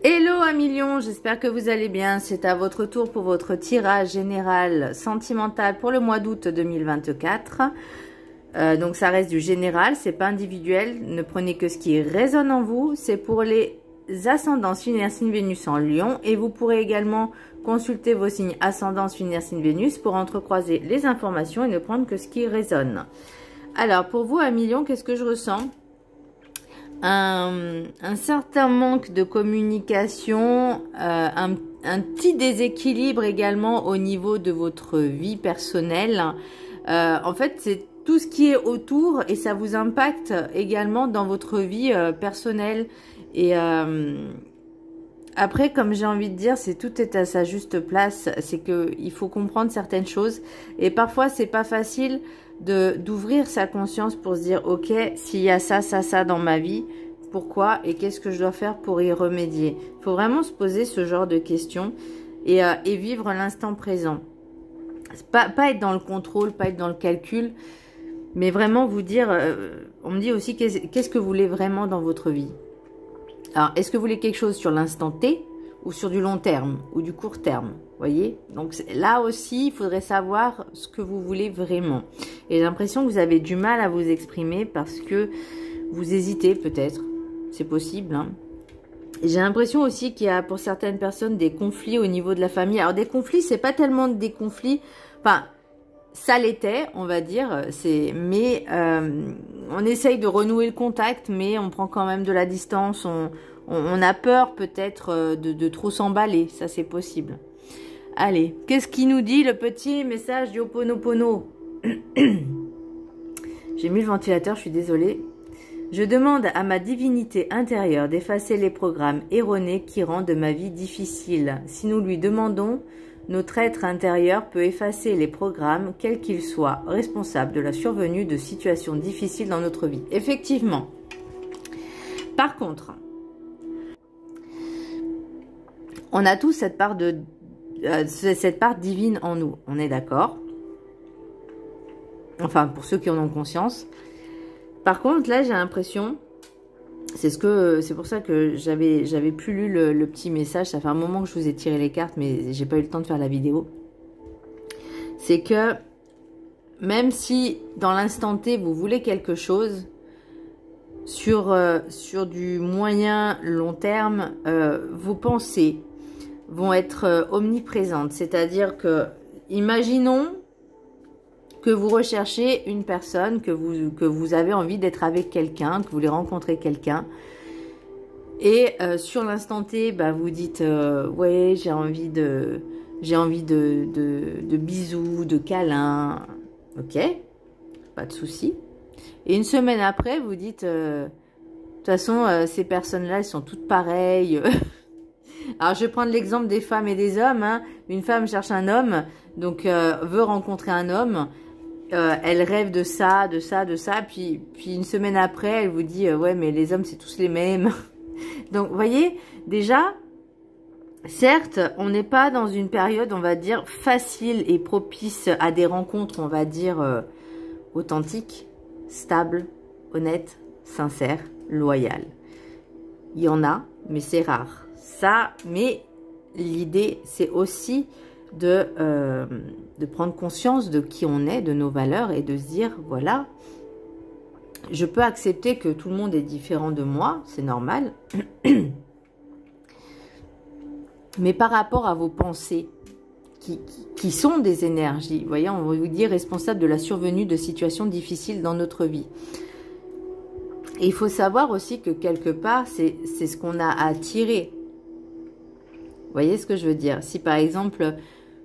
Hello amis lions, j'espère que vous allez bien. C'est à votre tour pour votre tirage général sentimental pour le mois d'août 2024. Donc ça reste du général, c'est pas individuel. Ne prenez que ce qui résonne en vous. C'est pour les ascendants lunaires signe Vénus en lion. Et vous pourrez également consulter vos signes ascendants lunaires signe Vénus pour entrecroiser les informations et ne prendre que ce qui résonne. Alors pour vous amis lions, qu'est-ce que je ressens ? Un certain manque de communication, un petit déséquilibre également au niveau de votre vie personnelle. En fait, c'est tout ce qui est autour et ça vous impacte également dans votre vie personnelle. Et après, comme j'ai envie de dire, c'est tout est à sa juste place. C'est que il faut comprendre certaines choses et parfois c'est pas facile d'ouvrir sa conscience pour se dire ok, s'il y a ça dans ma vie, pourquoi et qu'est-ce que je dois faire pour y remédier. Il faut vraiment se poser ce genre de questions et vivre l'instant présent. Pas être dans le contrôle, pas être dans le calcul, mais vraiment vous dire, on me dit aussi qu'est-ce que vous voulez vraiment dans votre vie. Alors, est-ce que vous voulez quelque chose sur l'instant T ou sur du long terme ou du court terme, voyez? Donc là aussi, il faudrait savoir ce que vous voulez vraiment. Et j'ai l'impression que vous avez du mal à vous exprimer parce que vous hésitez peut-être, c'est possible. Hein. J'ai l'impression aussi qu'il y a pour certaines personnes des conflits au niveau de la famille. Alors des conflits, c'est pas tellement des conflits, enfin ça l'était, on va dire, mais on essaye de renouer le contact, mais on prend quand même de la distance, on a peur peut-être de trop s'emballer, ça c'est possible. Allez, qu'est-ce qui nous dit le petit message du Ho'oponopono? J'ai mis le ventilateur, je suis désolée. Je demande à ma divinité intérieure d'effacer les programmes erronés qui rendent ma vie difficile. Si nous lui demandons, notre être intérieur peut effacer les programmes, quels qu'ils soient, responsables de la survenue de situations difficiles dans notre vie. Effectivement. Par contre, on a tous cette part divine en nous. On est d'accord? Enfin, pour ceux qui en ont conscience. Par contre, là, j'ai l'impression, c'est pour ça que j'avais plus lu le petit message. Ça fait un moment que je vous ai tiré les cartes, mais j'ai pas eu le temps de faire la vidéo. C'est que même si dans l'instant T vous voulez quelque chose sur du moyen long terme, vos pensées vont être omniprésentes. C'est-à-dire que, imaginons que vous recherchez une personne, que vous avez envie d'être avec quelqu'un, que vous voulez rencontrer quelqu'un. Et sur l'instant T, bah, vous dites ouais, j'ai envie de bisous, de câlins. Ok, pas de souci. Et une semaine après, vous dites de toute façon, ces personnes-là, elles sont toutes pareilles. Alors, je vais prendre l'exemple des femmes et des hommes. Hein. Une femme cherche un homme, donc veut rencontrer un homme. Elle rêve de ça, puis une semaine après, elle vous dit ouais, mais les hommes, c'est tous les mêmes. Donc, vous voyez, déjà, certes, on n'est pas dans une période, on va dire, facile et propice à des rencontres, on va dire, authentiques, stables, honnêtes, sincères, loyales. Il y en a, mais c'est rare. Ça, mais l'idée, c'est aussi de prendre conscience de qui on est, de nos valeurs et de se dire, voilà, je peux accepter que tout le monde est différent de moi, c'est normal. Mais par rapport à vos pensées, qui sont des énergies, vous voyez, on va vous dire responsables de la survenue de situations difficiles dans notre vie. Et il faut savoir aussi que quelque part, c'est ce qu'on a à tirer. Vous voyez ce que je veux dire? Si par exemple,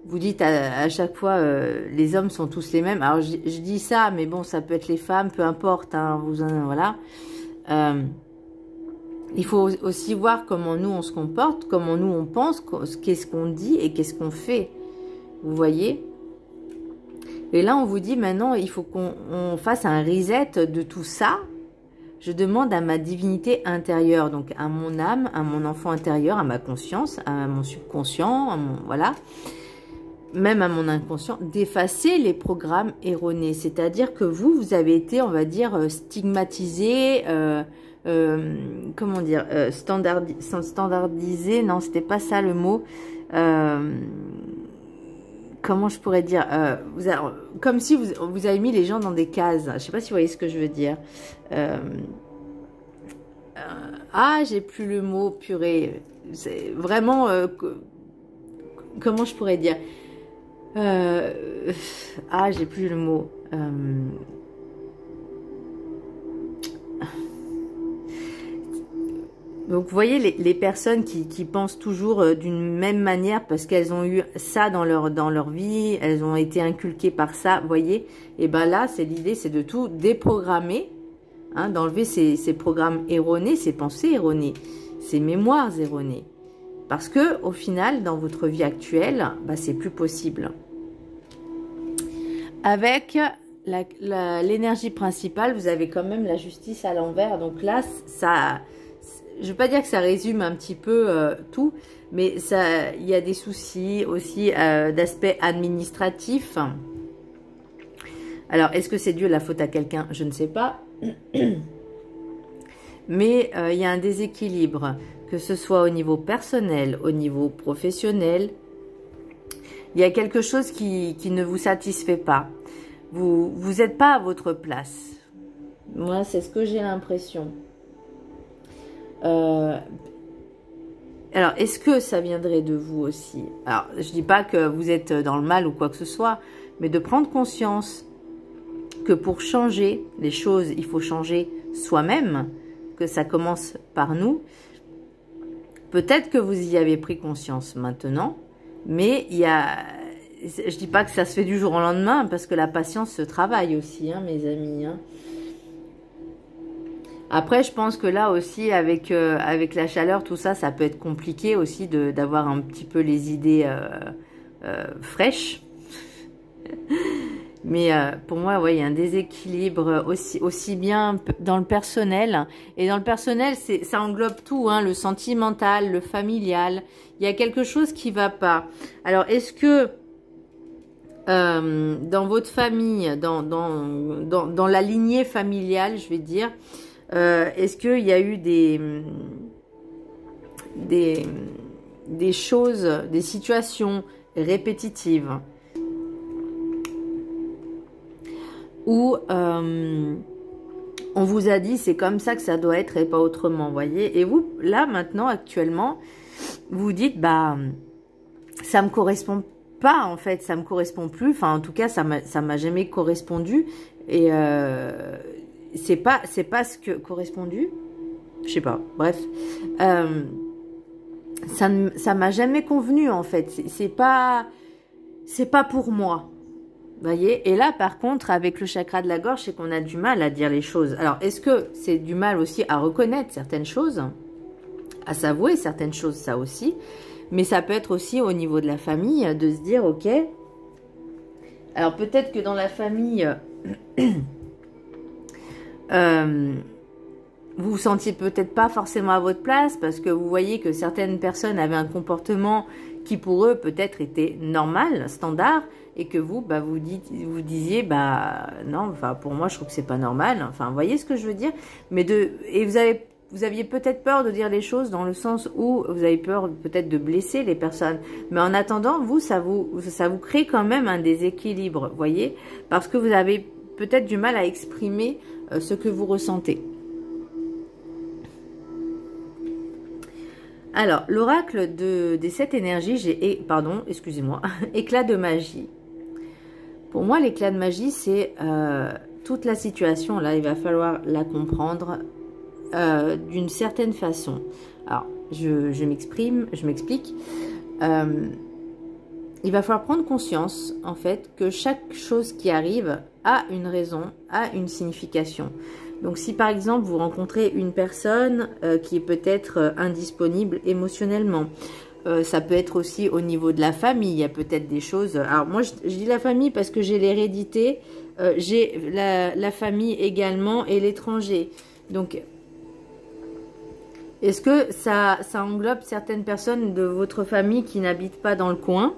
vous dites à chaque fois, les hommes sont tous les mêmes. Alors, je dis ça, mais bon, ça peut être les femmes, peu importe. Hein, voilà. Il faut aussi voir comment nous, on se comporte, comment nous, on pense, qu'est-ce qu'on dit et qu'est-ce qu'on fait. Vous voyez? Et là, on vous dit maintenant, il faut qu'on fasse un reset de tout ça. Je demande à ma divinité intérieure, donc à mon âme, à mon enfant intérieur, à ma conscience, à mon subconscient, à mon, voilà, même à mon inconscient, d'effacer les programmes erronés. C'est-à-dire que vous avez été, on va dire, stigmatisé, comment dire, standardisé, non, c'était pas ça le mot. Comment je pourrais dire, comme si vous avez mis les gens dans des cases. Je sais pas si vous voyez ce que je veux dire. Ah, j'ai plus le mot, purée. C'est vraiment, comment je pourrais dire, ah, j'ai plus le mot. Donc, vous voyez, les personnes qui pensent toujours d'une même manière parce qu'elles ont eu ça dans leur vie, elles ont été inculquées par ça, vous voyez. Et ben là, c'est l'idée, c'est de tout déprogrammer, hein, d'enlever ces programmes erronés, ces pensées erronées, ces mémoires erronées. Parce que au final, dans votre vie actuelle, c'est plus possible. Avec l'énergie principale, vous avez quand même la justice à l'envers. Donc là, ça... Je ne veux pas dire que ça résume un petit peu tout, mais il y a des soucis aussi d'aspect administratif. Alors, est-ce que c'est dû à la faute à quelqu'un? Je ne sais pas. Mais il y a un déséquilibre, que ce soit au niveau personnel, au niveau professionnel. Il y a quelque chose qui ne vous satisfait pas. Vous n'êtes pas à votre place. Moi, c'est ce que j'ai l'impression. Alors, est-ce que ça viendrait de vous aussi? Alors, je dis pas que vous êtes dans le mal ou quoi que ce soit, mais de prendre conscience que pour changer les choses, il faut changer soi-même, que ça commence par nous. Peut-être que vous y avez pris conscience maintenant, mais il y a... Je dis pas que ça se fait du jour au lendemain, parce que la patience se travaille aussi, hein, mes amis, hein. Après, je pense que là aussi, avec la chaleur, tout ça, ça peut être compliqué aussi d'avoir un petit peu les idées fraîches. Mais pour moi, ouais, il y a un déséquilibre aussi bien dans le personnel. Et dans le personnel, ça englobe tout, hein, le sentimental, le familial. Il y a quelque chose qui ne va pas. Alors, est-ce que dans votre famille, dans la lignée familiale, je vais dire, est-ce qu'il y a eu des choses, des situations répétitives où on vous a dit c'est comme ça que ça doit être et pas autrement, voyez? Et vous, là, maintenant, actuellement, vous dites, ça me correspond pas, en fait, ça me correspond plus, enfin, en tout cas, ça m'a jamais correspondu, et c'est pas ce que correspondu, je sais pas, bref, ça m'a jamais convenu, en fait, c'est pas pour moi, voyez. Et là, par contre, avec le chakra de la gorge, c'est qu'on a du mal à dire les choses. Alors, est-ce que c'est du mal aussi à reconnaître certaines choses, à s'avouer certaines choses, ça aussi, mais ça peut être aussi au niveau de la famille, de se dire, ok, alors peut-être que dans la famille, vous vous sentiez peut-être pas forcément à votre place, parce que vous voyez que certaines personnes avaient un comportement qui pour eux peut-être était normal, standard, et que vous, vous disiez, non, enfin pour moi je trouve que c'est pas normal, enfin vous voyez ce que je veux dire, et vous aviez peut-être peur de dire les choses dans le sens où vous avez peur peut-être de blesser les personnes, mais en attendant, vous, ça vous crée quand même un déséquilibre, voyez, parce que vous avez peut-être du mal à exprimer ce que vous ressentez. Alors, l'oracle des 7 énergies, excusez-moi, éclat de magie. Pour moi, l'éclat de magie, c'est toute la situation, là, il va falloir la comprendre d'une certaine façon. Alors, je m'explique. Il va falloir prendre conscience, en fait, que chaque chose qui arrive a une raison, a une signification. Donc, si par exemple, vous rencontrez une personne qui est peut-être indisponible émotionnellement, ça peut être aussi au niveau de la famille, il y a peut-être des choses... Alors, moi, je dis la famille parce que j'ai l'hérédité, j'ai la famille également et l'étranger. Donc, est-ce que ça englobe certaines personnes de votre famille qui n'habitent pas dans le coin,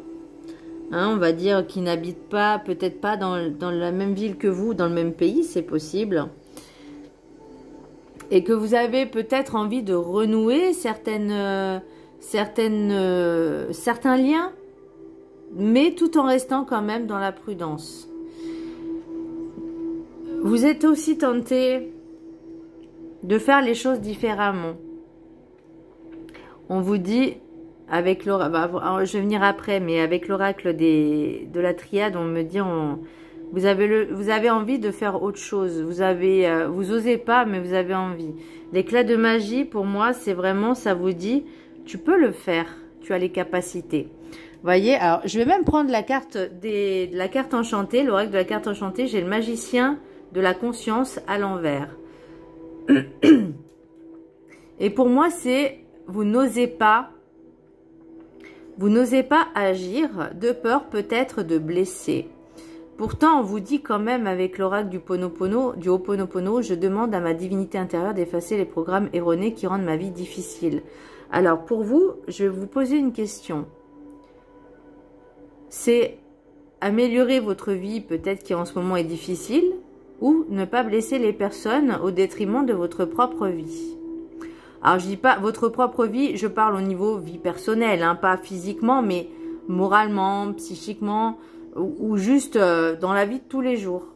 hein, on va dire, qui n'habitent pas, peut-être pas dans la même ville que vous, dans le même pays, c'est possible. et que vous avez peut-être envie de renouer certains liens, mais tout en restant quand même dans la prudence. Vous êtes aussi tenté de faire les choses différemment. On vous dit, avec l'oracle, je vais venir après, mais avec l'oracle de la triade, on me dit, vous avez envie de faire autre chose. Vous osez pas, mais vous avez envie. L'éclat de magie, pour moi, c'est vraiment, ça vous dit, tu peux le faire. Tu as les capacités. Voyez, alors, je vais même prendre la carte de la carte enchantée, l'oracle de la carte enchantée. J'ai le magicien de la conscience à l'envers. Et pour moi, c'est, vous n'osez pas agir de peur peut-être de blesser. Pourtant, on vous dit quand même avec l'oracle du Ho'oponopono, je demande à ma divinité intérieure d'effacer les programmes erronés qui rendent ma vie difficile. Alors, pour vous, je vais vous poser une question. C'est améliorer votre vie, peut-être qui en ce moment est difficile, ou ne pas blesser les personnes au détriment de votre propre vie. Alors, je dis pas votre propre vie, je parle au niveau vie personnelle, hein, pas physiquement, mais moralement, psychiquement, ou juste dans la vie de tous les jours.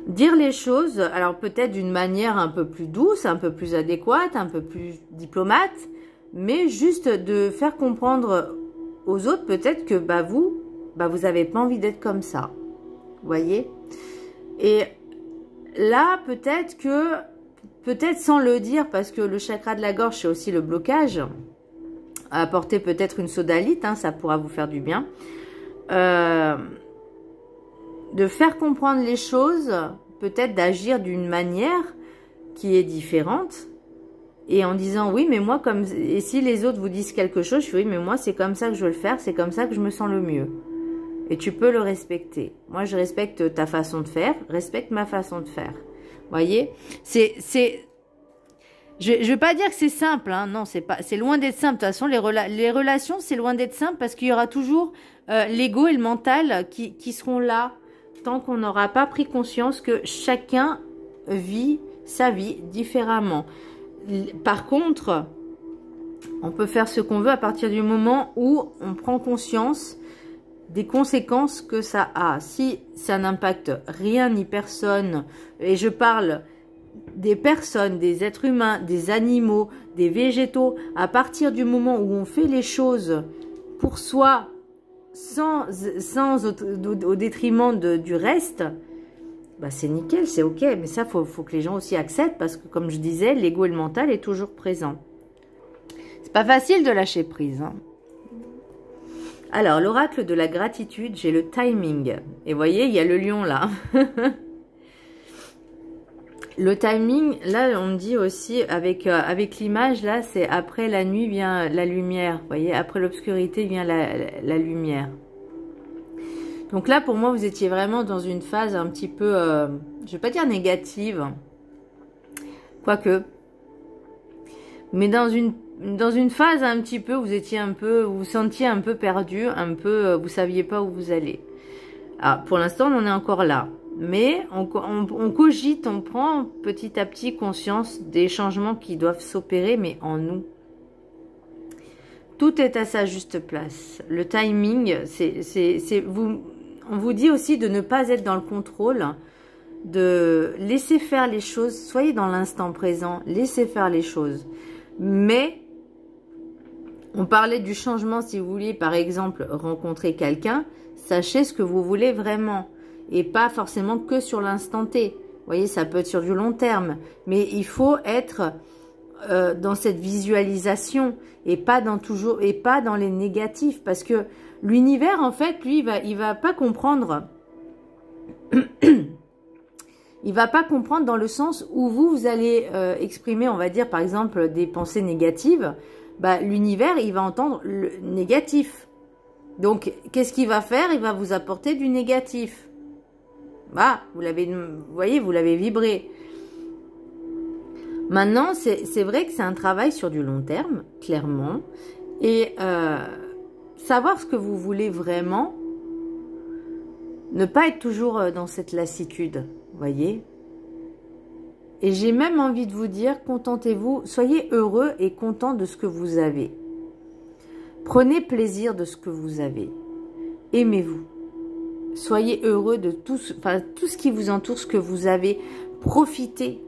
Dire les choses, alors peut-être d'une manière un peu plus douce, un peu plus adéquate, un peu plus diplomate, mais juste de faire comprendre aux autres peut-être que vous n'avez pas envie d'être comme ça. Vous voyez? Et là, peut-être sans le dire, parce que le chakra de la gorge, c'est aussi le blocage, apporter peut-être une sodalite, hein, ça pourra vous faire du bien. De faire comprendre les choses, peut-être d'agir d'une manière qui est différente, et en disant oui, mais moi, et si les autres vous disent quelque chose, je fais oui, mais moi, c'est comme ça que je veux le faire, c'est comme ça que je me sens le mieux. Et tu peux le respecter. Moi, je respecte ta façon de faire, respecte ma façon de faire. Voyez, je vais pas dire que c'est simple, hein. Non, c'est loin d'être simple. De toute façon, les relations, c'est loin d'être simple parce qu'il y aura toujours l'ego et le mental qui seront là tant qu'on n'aura pas pris conscience que chacun vit sa vie différemment. Par contre, on peut faire ce qu'on veut à partir du moment où on prend conscience des conséquences que ça a. Si ça n'impacte rien ni personne, et je parle des personnes, des êtres humains, des animaux, des végétaux, à partir du moment où on fait les choses pour soi, au détriment du reste, c'est nickel, c'est ok. Mais ça, faut que les gens aussi acceptent, parce que comme je disais, l'ego et le mental est toujours présent. C'est pas facile de lâcher prise, hein. Alors, l'oracle de la gratitude, j'ai le timing. Et vous voyez, il y a le lion là. Le timing, là, on me dit aussi, avec l'image, là, c'est après la nuit vient la lumière. Vous voyez, après l'obscurité vient la lumière. Donc là, pour moi, vous étiez vraiment dans une phase un petit peu, je vais pas dire négative, quoique, mais dans une phase un petit peu, vous vous sentiez un peu perdu, vous saviez pas où vous allez. Alors, pour l'instant, on en est encore là. Mais on cogite, on prend petit à petit conscience des changements qui doivent s'opérer, mais en nous. Tout est à sa juste place. Le timing, on vous dit aussi de ne pas être dans le contrôle, de laisser faire les choses. Soyez dans l'instant présent, laissez faire les choses. Mais on parlait du changement, si vous voulez, par exemple, rencontrer quelqu'un, sachez ce que vous voulez vraiment. Et pas forcément que sur l'instant T. Vous voyez, ça peut être sur du long terme. Mais il faut être dans cette visualisation et pas dans les négatifs. Parce que l'univers, en fait, lui, il va pas comprendre. Il va pas comprendre dans le sens où vous allez exprimer, on va dire, par exemple, des pensées négatives. L'univers, il va entendre le négatif. Donc, qu'est-ce qu'il va faire? Il va vous apporter du négatif. Vous voyez, vous l'avez vibré. Maintenant, c'est vrai que c'est un travail sur du long terme, clairement. Et savoir ce que vous voulez vraiment, ne pas être toujours dans cette lassitude, vous voyez. Et j'ai même envie de vous dire, contentez-vous, soyez heureux et content de ce que vous avez. Prenez plaisir de ce que vous avez. Aimez-vous. Soyez heureux de tout ce qui vous entoure, ce que vous avez. Profitez.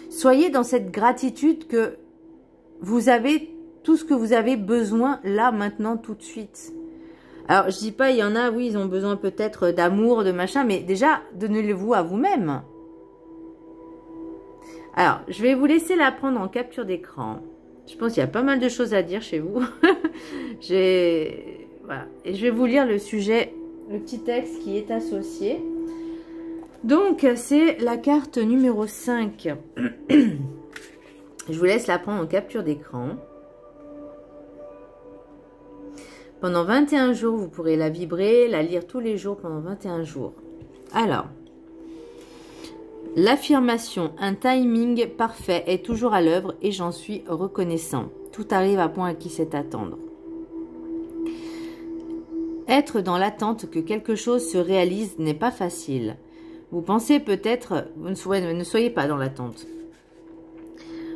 Soyez dans cette gratitude que vous avez tout ce que vous avez besoin là, maintenant, tout de suite. Alors, je dis pas, il y en a, oui, ils ont besoin peut-être d'amour, de machin, mais déjà, donnez-le-vous à vous-même. Alors, je vais vous laisser la prendre en capture d'écran. Je pense qu'il y a pas mal de choses à dire chez vous. Voilà. Et je vais vous lire le sujet, le petit texte qui est associé. Donc, c'est la carte numéro 5. Je vous laisse la prendre en capture d'écran. Pendant 21 jours, vous pourrez la vibrer, la lire tous les jours pendant 21 jours. Alors, l'affirmation, un timing parfait est toujours à l'œuvre et j'en suis reconnaissant. Tout arrive à point à qui sait attendre. Être dans l'attente que quelque chose se réalise n'est pas facile. Vous pensez peut-être, ne soyez pas dans l'attente.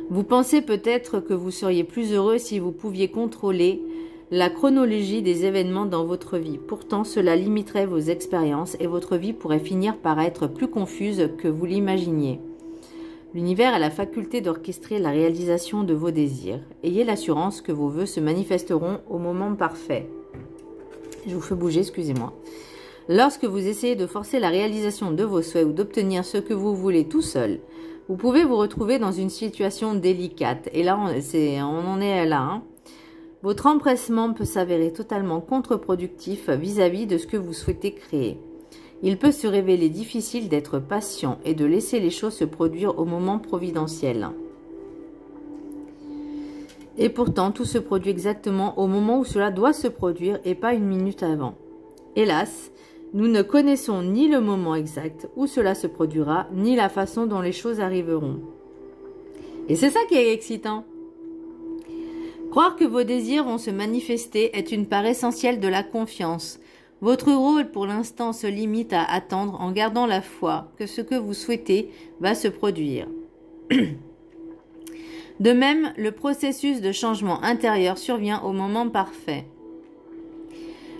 Vous pensez peut-être que vous seriez plus heureux si vous pouviez contrôler la chronologie des événements dans votre vie. Pourtant, cela limiterait vos expériences et votre vie pourrait finir par être plus confuse que vous l'imaginiez. L'univers a la faculté d'orchestrer la réalisation de vos désirs. Ayez l'assurance que vos vœux se manifesteront au moment parfait. Je vous fais bouger, excusez-moi. Lorsque vous essayez de forcer la réalisation de vos souhaits ou d'obtenir ce que vous voulez tout seul, vous pouvez vous retrouver dans une situation délicate. Et là, on en est là. Hein. Votre empressement peut s'avérer totalement contre-productif vis-à-vis de ce que vous souhaitez créer. Il peut se révéler difficile d'être patient et de laisser les choses se produire au moment providentiel. Et pourtant, tout se produit exactement au moment où cela doit se produire et pas une minute avant. Hélas, nous ne connaissons ni le moment exact où cela se produira, ni la façon dont les choses arriveront. Et c'est ça qui est excitant. Croire que vos désirs vont se manifester est une part essentielle de la confiance. Votre rôle pour l'instant se limite à attendre en gardant la foi que ce que vous souhaitez va se produire. De même, le processus de changement intérieur survient au moment parfait.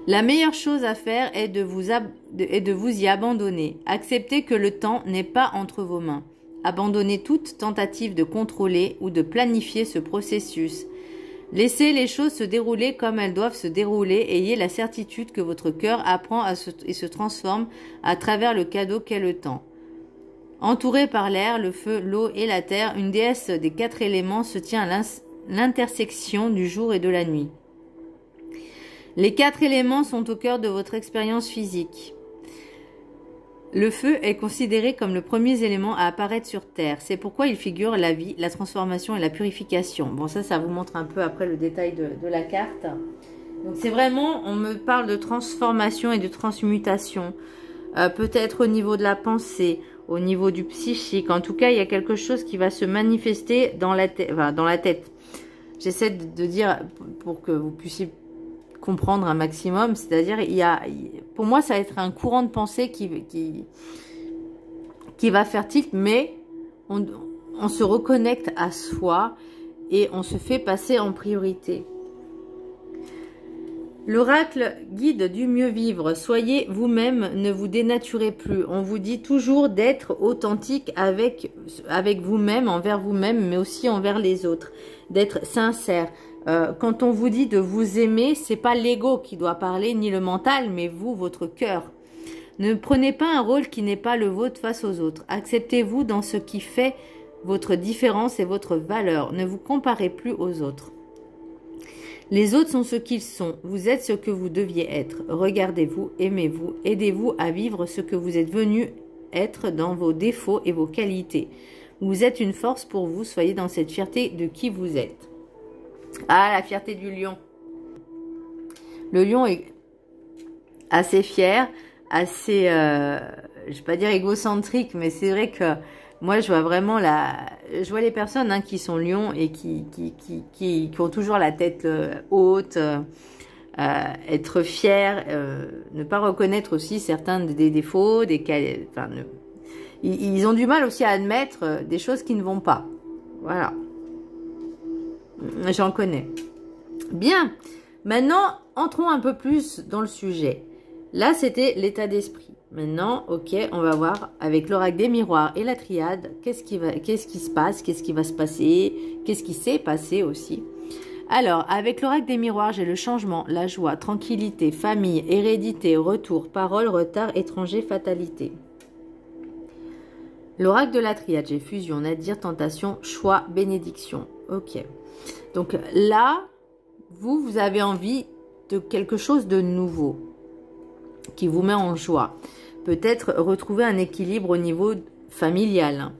La meilleure chose à faire est de vous y abandonner. Acceptez que le temps n'est pas entre vos mains. Abandonnez toute tentative de contrôler ou de planifier ce processus. Laissez les choses se dérouler comme elles doivent se dérouler. Ayez la certitude que votre cœur apprend et se transforme à travers le cadeau qu'est le temps. Entourée par l'air, le feu, l'eau et la terre, une déesse des 4 éléments se tient à l'intersection du jour et de la nuit. Les 4 éléments sont au cœur de votre expérience physique. Le feu est considéré comme le premier élément à apparaître sur Terre. C'est pourquoi il figure la vie, la transformation et la purification. Bon, ça vous montre un peu après le détail de la carte. Donc c'est vraiment, on me parle de transformation et de transmutation. Peut-être au niveau de la pensée, au niveau du psychique. En tout cas, il y a quelque chose qui va se manifester dans la tête. J'essaie de dire pour que vous puissiez comprendre un maximum, c'est-à-dire pour moi ça va être un courant de pensée qui va faire tilt, mais on se reconnecte à soi et on se fait passer en priorité. L'oracle guide du mieux vivre. Soyez vous-même, ne vous dénaturez plus. On vous dit toujours d'être authentique avec vous-même, envers vous-même, mais aussi envers les autres. D'être sincère. Quand on vous dit de vous aimer, c'est pas l'ego qui doit parler, ni le mental, mais vous, votre cœur. Ne prenez pas un rôle qui n'est pas le vôtre face aux autres. Acceptez-vous dans ce qui fait votre différence et votre valeur. Ne vous comparez plus aux autres. Les autres sont ce qu'ils sont. Vous êtes ce que vous deviez être. Regardez-vous, aimez-vous, aidez-vous à vivre ce que vous êtes venu être dans vos défauts et vos qualités. Vous êtes une force pour vous. Soyez dans cette fierté de qui vous êtes. Ah, la fierté du lion. Le lion est assez fier, assez, je vais pas dire égocentrique, mais c'est vrai que moi, je vois vraiment je vois les personnes qui sont lions et qui ont toujours la tête haute, être fiers, ne pas reconnaître aussi certains des défauts, Ils ont du mal aussi à admettre des choses qui ne vont pas. Voilà. J'en connais. Bien. Maintenant, entrons un peu plus dans le sujet. Là, c'était l'état d'esprit. Maintenant, ok, on va voir avec l'oracle des miroirs et la triade, qu'est-ce qui se passe, qu'est-ce qui va se passer, qu'est-ce qui s'est passé aussi. Alors, avec l'oracle des miroirs, j'ai le changement, la joie, tranquillité, famille, hérédité, retour, parole, retard, étranger, fatalité. L'oracle de la triade, j'ai fusion, nadir, tentation, choix, bénédiction. Ok. Donc là, vous avez envie de quelque chose de nouveau qui vous met en joie. Peut-être retrouver un équilibre au niveau familial.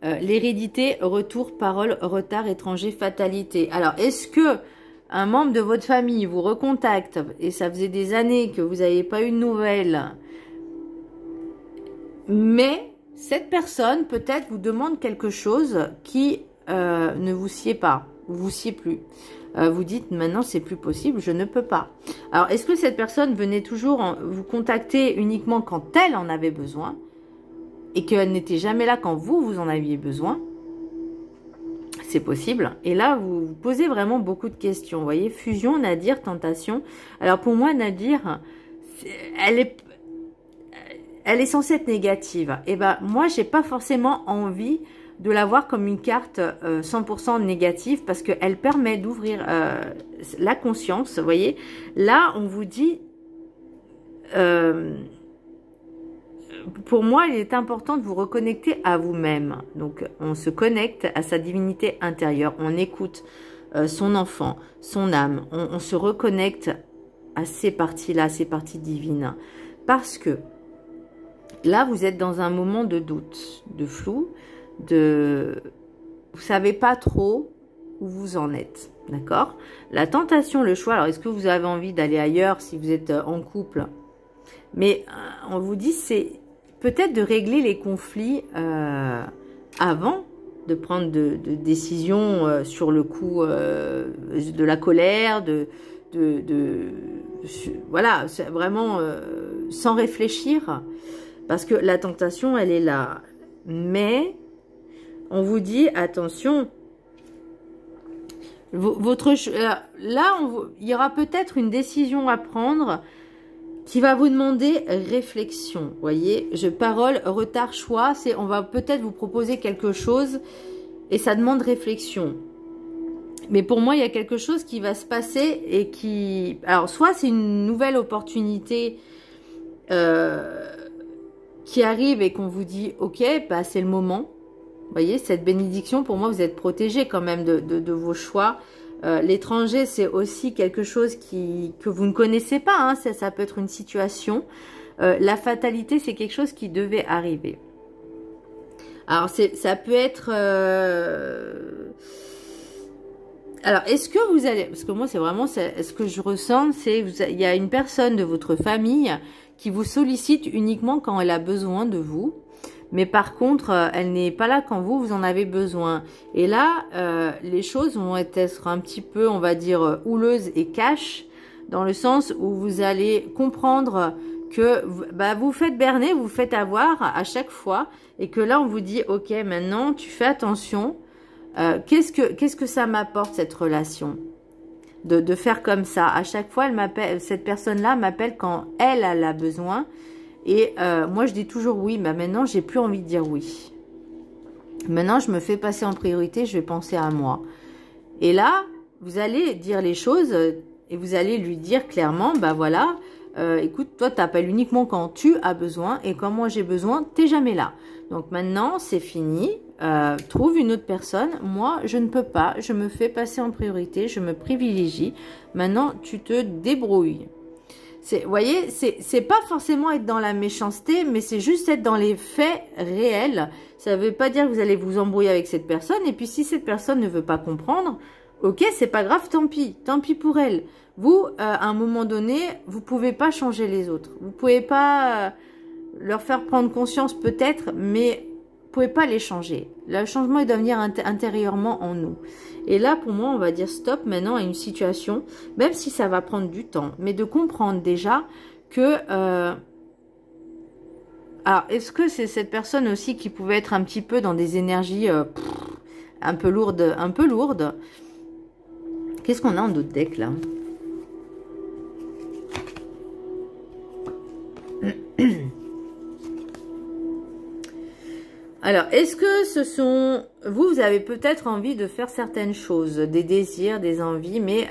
L'hérédité, retour, parole, retard, étranger, fatalité. Alors, est-ce que un membre de votre famille vous recontacte et ça faisait des années que vous n'avez pas eu de nouvelles, mais cette personne peut-être vous demande quelque chose qui ne vous sied pas, vous sied plus. Vous dites maintenant c'est plus possible, je ne peux pas. Alors est-ce que cette personne venait toujours vous contacter uniquement quand elle en avait besoin et qu'elle n'était jamais là quand vous en aviez besoin? C'est possible. Et là vous vous posez vraiment beaucoup de questions. Vous voyez, fusion, nadir, tentation. Alors pour moi nadir, elle est censée être négative. Et ben moi j'ai pas forcément envie de la voir comme une carte 100% négative parce qu'elle permet d'ouvrir la conscience. Vous voyez, là on vous dit pour moi il est important de vous reconnecter à vous-même. Donc on se connecte à sa divinité intérieure, on écoute son enfant, son âme, on se reconnecte à ces parties-là, ces parties divines, parce que là vous êtes dans un moment de doute, de flou, vous savez pas trop où vous en êtes, d'accord? La tentation, le choix, alors est-ce que vous avez envie d'aller ailleurs si vous êtes en couple? Mais on vous dit c'est peut-être de régler les conflits avant de prendre de décisions sur le coup de la colère, voilà, vraiment sans réfléchir, parce que la tentation elle est là, mais on vous dit, attention, là, il y aura peut-être une décision à prendre qui va vous demander réflexion. Vous voyez, parole, retard, choix, on va peut-être vous proposer quelque chose et ça demande réflexion. Mais pour moi, il y a quelque chose qui va se passer et qui... Alors, soit c'est une nouvelle opportunité qui arrive et qu'on vous dit, ok, bah, c'est le moment. Vous voyez, cette bénédiction, pour moi, vous êtes protégé quand même de vos choix. L'étranger, c'est aussi quelque chose que vous ne connaissez pas. Hein, ça peut être une situation. La fatalité, c'est quelque chose qui devait arriver. Alors, ça peut être... Alors, est-ce que vous allez... Parce que moi, c'est vraiment... Ce que je ressens, c'est il y a une personne de votre famille qui vous sollicite uniquement quand elle a besoin de vous. Mais par contre, elle n'est pas là quand vous en avez besoin. Et là, les choses vont être un petit peu, on va dire, houleuses et cash, dans le sens où vous allez comprendre que vous faites berner, vous faites avoir à chaque fois, et que là, on vous dit, ok, maintenant, tu fais attention. Qu'est-ce que ça m'apporte, cette relation de faire comme ça? À chaque fois, cette personne-là m'appelle quand elle a besoin. Et moi, je dis toujours oui. Mais maintenant, j'ai plus envie de dire oui. Maintenant, je me fais passer en priorité. Je vais penser à moi. Et là, vous allez dire les choses et vous allez lui dire clairement, bah voilà, écoute, toi, tu appelles uniquement quand tu as besoin. Et quand moi, j'ai besoin, tu n'es jamais là. Donc maintenant, c'est fini. Trouve une autre personne. Moi, je ne peux pas. Je me fais passer en priorité. Je me privilégie. Maintenant, tu te débrouilles. Vous voyez, c'est pas forcément être dans la méchanceté, mais c'est juste être dans les faits réels. Ça veut pas dire que vous allez vous embrouiller avec cette personne. Et puis, si cette personne ne veut pas comprendre, ok, c'est pas grave, tant pis pour elle. Vous, à un moment donné, vous pouvez pas changer les autres. Vous pouvez pas leur faire prendre conscience peut-être, mais vous pouvez pas les changer. Le changement, il doit venir intérieurement en nous. Et là, pour moi, on va dire stop maintenant à une situation, même si ça va prendre du temps, mais de comprendre déjà que Alors, est-ce que c'est cette personne aussi qui pouvait être un petit peu dans des énergies un peu lourdes, un peu lourdes? Qu'est-ce qu'on a en d'autres decks, là? Alors, est-ce que ce sont... Vous avez peut-être envie de faire certaines choses, des désirs, des envies, mais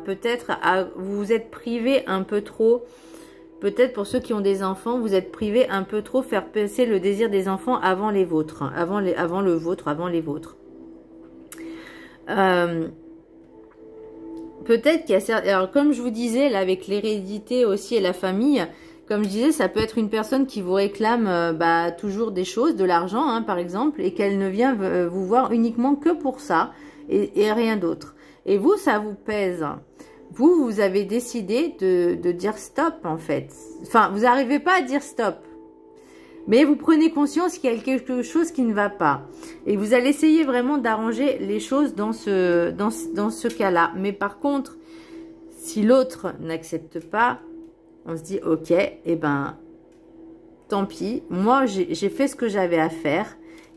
peut-être vous vous êtes privé un peu trop. Peut-être pour ceux qui ont des enfants, vous êtes privé un peu trop, faire passer le désir des enfants avant les vôtres, avant le vôtre, avant les vôtres. Peut-être qu'il y a certains... Alors, comme je vous disais, là, avec l'hérédité aussi et la famille... Comme je disais, ça peut être une personne qui vous réclame toujours des choses, de l'argent, hein, par exemple, et qu'elle ne vient vous voir uniquement que pour ça et rien d'autre. Et vous, ça vous pèse. Vous avez décidé de dire stop, en fait. Enfin, vous n'arrivez pas à dire stop. Mais vous prenez conscience qu'il y a quelque chose qui ne va pas. Et vous allez essayer vraiment d'arranger les choses dans ce cas-là. Mais par contre, si l'autre n'accepte pas... On se dit, ok, eh ben, tant pis. Moi, j'ai fait ce que j'avais à faire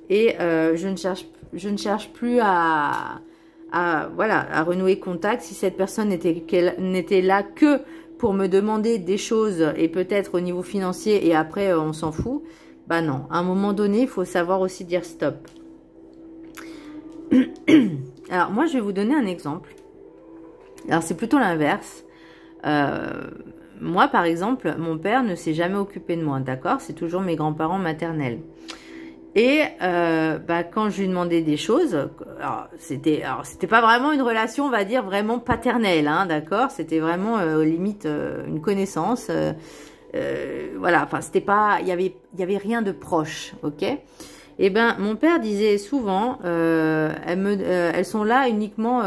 et je ne cherche plus à renouer contact. Si cette personne n'était là que pour me demander des choses et peut-être au niveau financier et après on s'en fout, bah non. À un moment donné, il faut savoir aussi dire stop. Alors moi, je vais vous donner un exemple. Alors c'est plutôt l'inverse. Moi, par exemple, mon père ne s'est jamais occupé de moi, d'accord? C'est toujours mes grands-parents maternels. Et quand je lui demandais des choses, alors c'était pas vraiment une relation, on va dire, vraiment paternelle, hein, d'accord? C'était vraiment limite une connaissance. Voilà, enfin, c'était pas, il y avait rien de proche, ok? Et ben, mon père disait souvent, elles sont là uniquement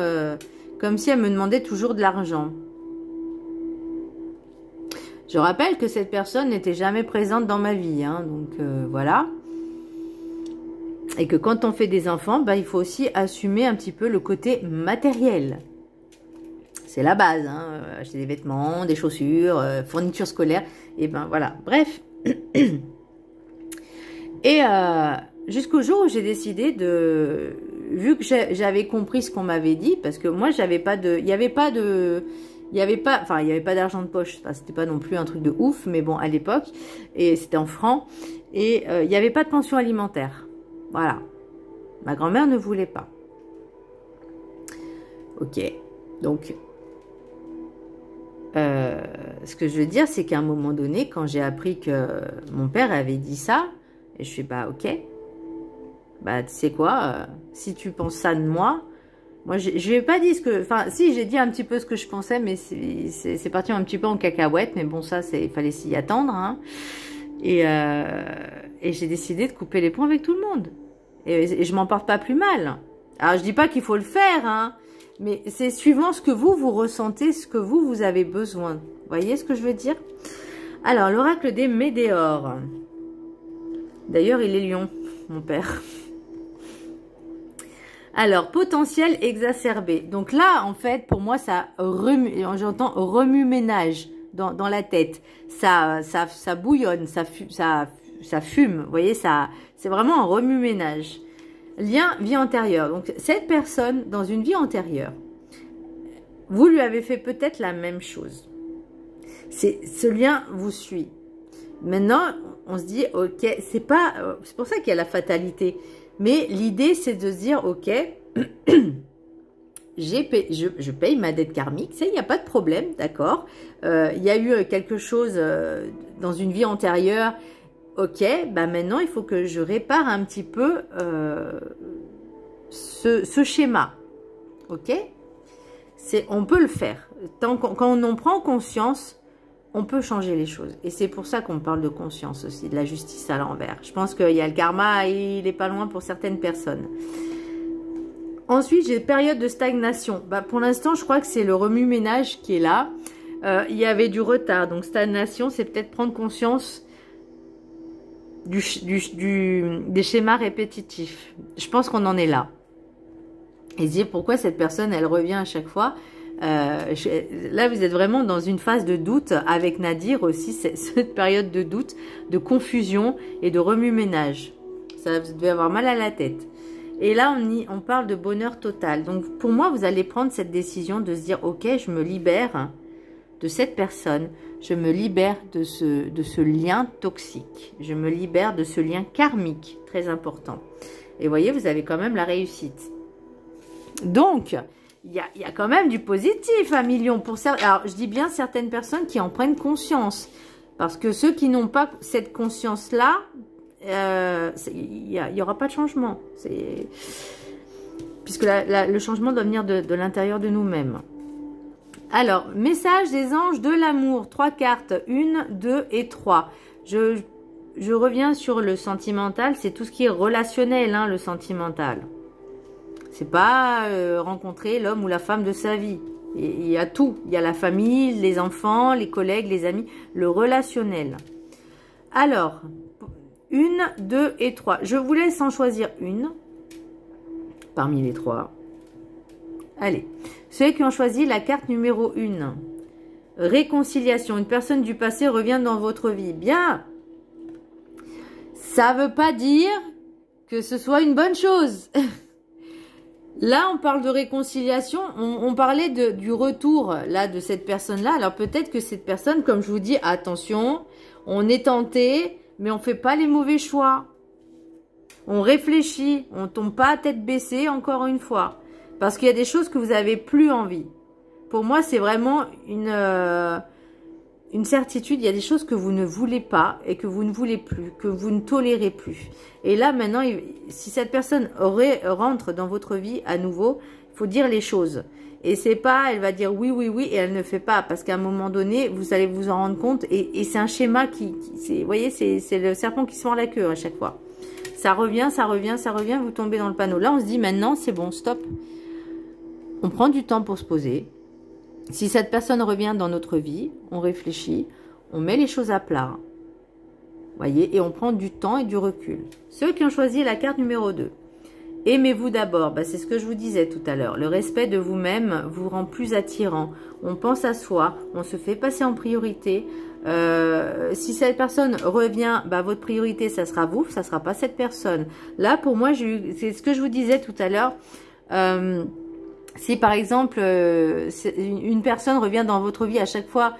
comme si elles me demandaient toujours de l'argent. Je rappelle que cette personne n'était jamais présente dans ma vie, hein, donc voilà. Et que quand on fait des enfants, il faut aussi assumer un petit peu le côté matériel. C'est la base, hein, acheter des vêtements, des chaussures, fournitures scolaires, et ben voilà. Bref. Et jusqu'au jour où j'ai décidé de... Vu que j'avais compris ce qu'on m'avait dit, parce que moi, j'avais pas de... Il n'y avait pas d'argent de poche. Enfin, c'était pas non plus un truc de ouf, mais bon, à l'époque, et c'était en francs. Et il n'y avait pas de pension alimentaire. Voilà. Ma grand-mère ne voulait pas. Ok. Donc, ce que je veux dire, c'est qu'à un moment donné, quand j'ai appris que mon père avait dit ça, et je suis ok. Bah, tu sais quoi, si tu penses ça de moi, je n'ai pas dit ce que... Enfin, si, j'ai dit un petit peu ce que je pensais, mais c'est parti un petit peu en cacahuète. Mais bon, ça, il fallait s'y attendre. Hein. Et j'ai décidé de couper les ponts avec tout le monde. Et je m'en porte pas plus mal. Alors, je dis pas qu'il faut le faire, hein, mais c'est suivant ce que vous ressentez, ce que vous avez besoin. Vous voyez ce que je veux dire? Alors, l'oracle des Médéors. D'ailleurs, il est lion, mon père. Alors, potentiel exacerbé. Donc là, en fait, pour moi, ça remue, j'entends remue-ménage dans la tête. Ça bouillonne, ça fume. Vous voyez, c'est vraiment un remue-ménage. Lien, vie antérieure. Donc, cette personne, dans une vie antérieure, vous lui avez fait peut-être la même chose. Ce lien vous suit. Maintenant, on se dit, ok, c'est pour ça qu'il y a la fatalité. Mais l'idée, c'est de se dire, ok, je paye ma dette karmique, ça, il n'y a pas de problème, d'accord. Il y a eu quelque chose dans une vie antérieure, ok, maintenant, il faut que je répare un petit peu ce schéma, ok. On peut le faire. Quand on en prend conscience, on peut changer les choses. Et c'est pour ça qu'on parle de conscience aussi, de la justice à l'envers. Je pense qu'il y a le karma, il n'est pas loin pour certaines personnes. Ensuite, j'ai période de stagnation. Pour l'instant, je crois que c'est le remue-ménage qui est là. Il y avait du retard. Donc, stagnation, c'est peut-être prendre conscience des schémas répétitifs. Je pense qu'on en est là. Et se dire pourquoi cette personne, elle revient à chaque fois. Là, vous êtes vraiment dans une phase de doute avec Nadir aussi, cette période de doute, de confusion et de remue-ménage. Ça, vous devez avoir mal à la tête. Et là, on parle de bonheur total. Donc, pour moi, vous allez prendre cette décision de se dire, ok, je me libère de cette personne, je me libère de ce lien toxique, je me libère de ce lien karmique, très important. Et vous voyez, vous avez quand même la réussite. Donc, il y a quand même du positif, un million. Alors, je dis bien certaines personnes qui en prennent conscience. Parce que ceux qui n'ont pas cette conscience-là, il n'y aura pas de changement. Puisque le changement doit venir de l'intérieur de nous-mêmes. Alors, message des anges de l'amour. 3 cartes, 1, 2 et 3. Je reviens sur le sentimental. C'est tout ce qui est relationnel, hein, le sentimental. C'est pas rencontrer l'homme ou la femme de sa vie. Il y a tout. Il y a la famille, les enfants, les collègues, les amis. Le relationnel. Alors, 1, 2 et 3. Je vous laisse en choisir une parmi les 3. Allez. Ceux qui ont choisi la carte numéro 1. Réconciliation. Une personne du passé revient dans votre vie. Bien. Ça ne veut pas dire que ce soit une bonne chose. Là, on parle de réconciliation. On parlait du retour là de cette personne-là. Alors peut-être que cette personne, comme je vous dis, attention, on est tenté, mais on ne fait pas les mauvais choix. On réfléchit, on ne tombe pas à tête baissée encore une fois. Parce qu'il y a des choses que vous n'avez plus envie. Pour moi, c'est vraiment une certitude. Il y a des choses que vous ne voulez pas et que vous ne voulez plus, que vous ne tolérez plus. Et là, maintenant, si cette personne rentre dans votre vie à nouveau, il faut dire les choses. Et c'est pas, elle va dire oui, oui, oui, et elle ne fait pas. Parce qu'à un moment donné, vous allez vous en rendre compte. Et c'est un schéma vous voyez, c'est le serpent qui se mord la queue à chaque fois. Ça revient, ça revient, ça revient, vous tombez dans le panneau. Là, on se dit maintenant, c'est bon, stop. On prend du temps pour se poser. Si cette personne revient dans notre vie, on réfléchit, on met les choses à plat. Voyez, et on prend du temps et du recul. Ceux qui ont choisi la carte numéro 2. Aimez-vous d'abord. C'est ce que je vous disais tout à l'heure. Le respect de vous-même vous rend plus attirant. On pense à soi, on se fait passer en priorité. Si cette personne revient, votre priorité, ça sera vous, ça sera pas cette personne. Là, pour moi, c'est ce que je vous disais tout à l'heure. Si par exemple, une personne revient dans votre vie à chaque fois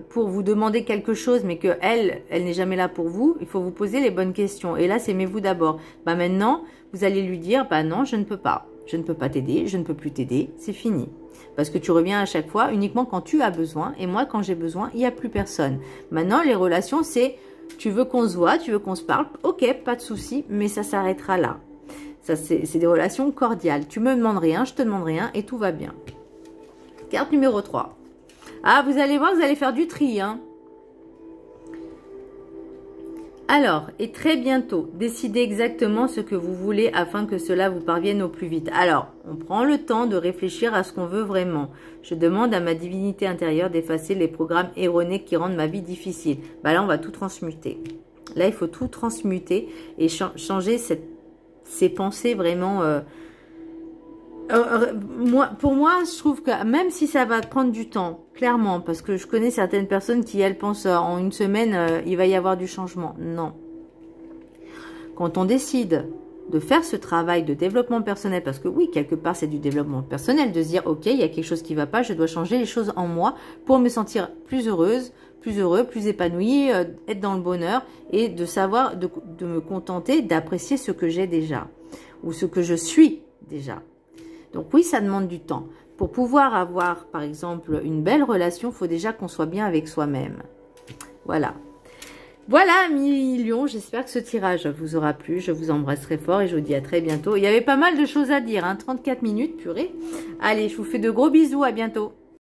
pour vous demander quelque chose, mais qu'elle n'est jamais là pour vous, il faut vous poser les bonnes questions. Et là, c'est aimez-vous d'abord. Maintenant, vous allez lui dire, non, je ne peux pas. Je ne peux pas t'aider, je ne peux plus t'aider, c'est fini. Parce que tu reviens à chaque fois uniquement quand tu as besoin. Et moi, quand j'ai besoin, il n'y a plus personne. Maintenant, les relations, c'est, tu veux qu'on se voit, tu veux qu'on se parle, ok, pas de souci, mais ça s'arrêtera là. Ça, c'est des relations cordiales. Tu me demandes rien, je te demande rien et tout va bien. Carte numéro 3. Ah, vous allez voir, vous allez faire du tri. Hein. Alors, et très bientôt, décidez exactement ce que vous voulez afin que cela vous parvienne au plus vite. Alors, on prend le temps de réfléchir à ce qu'on veut vraiment. Je demande à ma divinité intérieure d'effacer les programmes erronés qui rendent ma vie difficile. Là, on va tout transmuter. Là, il faut tout transmuter et changer ces pensées vraiment... pour moi, je trouve que même si ça va prendre du temps, clairement, parce que je connais certaines personnes qui, elles, pensent en une semaine, il va y avoir du changement. Non. Quand on décide de faire ce travail de développement personnel, parce que oui, quelque part, c'est du développement personnel, de se dire, ok, il y a quelque chose qui ne va pas, je dois changer les choses en moi pour me sentir plus heureuse, plus heureux, plus épanoui, être dans le bonheur et de savoir, de me contenter, d'apprécier ce que j'ai déjà ou ce que je suis déjà. Donc oui, ça demande du temps. Pour pouvoir avoir, par exemple, une belle relation, il faut déjà qu'on soit bien avec soi-même. Voilà. Voilà, amis Lion, j'espère que ce tirage vous aura plu. Je vous embrasse très fort et je vous dis à très bientôt. Il y avait pas mal de choses à dire, hein, 34 minutes, purée. Allez, je vous fais de gros bisous, à bientôt.